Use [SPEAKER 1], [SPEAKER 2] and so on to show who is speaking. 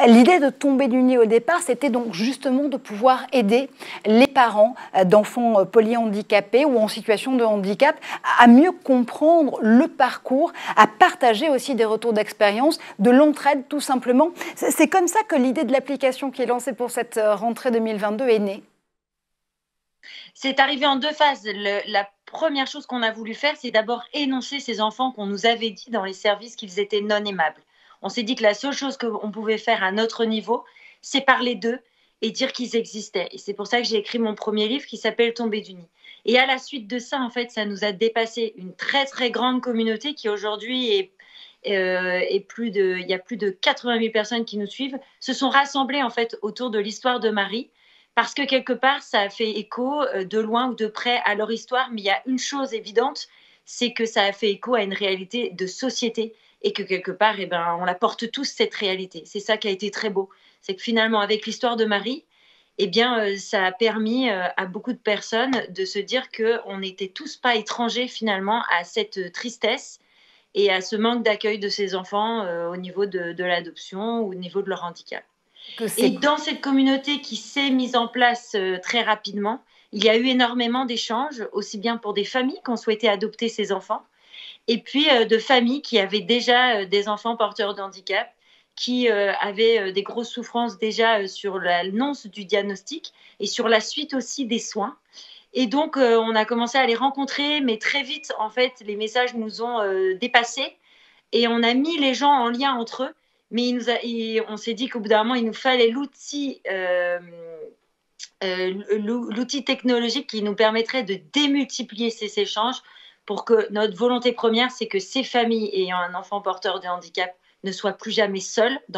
[SPEAKER 1] L'idée de tomber du nid au départ, c'était donc justement de pouvoir aider les parents d'enfants polyhandicapés ou en situation de handicap à mieux comprendre le parcours, à partager aussi des retours d'expérience, de l'entraide tout simplement. C'est comme ça que l'idée de l'application qui est lancée pour cette rentrée 2022 est née.
[SPEAKER 2] C'est arrivé en deux phases. La première chose qu'on a voulu faire, c'est d'abord énoncer ces enfants qu'on nous avait dit dans les services qu'ils étaient non aimables. On s'est dit que la seule chose qu'on pouvait faire à notre niveau, c'est parler d'eux et dire qu'ils existaient. Et c'est pour ça que j'ai écrit mon premier livre qui s'appelle Tomber du nid. Et à la suite de ça, en fait, ça nous a dépassé une très très grande communauté qui aujourd'hui il y a plus de 80 000 personnes qui nous suivent, se sont rassemblées en fait autour de l'histoire de Marie parce que quelque part, ça a fait écho de loin ou de près à leur histoire. Mais il y a une chose évidente, c'est que ça a fait écho à une réalité de société et que quelque part, eh ben, on la porte tous, cette réalité. C'est ça qui a été très beau. C'est que finalement, avec l'histoire de Marie, eh bien, ça a permis à beaucoup de personnes de se dire qu'on n'était tous pas étrangers finalement à cette tristesse et à ce manque d'accueil de ces enfants au niveau de l'adoption ou au niveau de leur handicap. Et dans cette communauté qui s'est mise en place très rapidement, il y a eu énormément d'échanges, aussi bien pour des familles qui ont souhaité adopter ces enfants, et puis de familles qui avaient déjà des enfants porteurs de handicap, qui avaient des grosses souffrances déjà sur l'annonce du diagnostic et sur la suite aussi des soins. Et donc, on a commencé à les rencontrer, mais très vite, en fait, les messages nous ont dépassés et on a mis les gens en lien entre eux. Mais on s'est dit qu'au bout d'un moment, il nous fallait l'outil technologique qui nous permettrait de démultiplier ces échanges pour que notre volonté première, c'est que ces familles ayant un enfant porteur de handicap ne soient plus jamais seules dans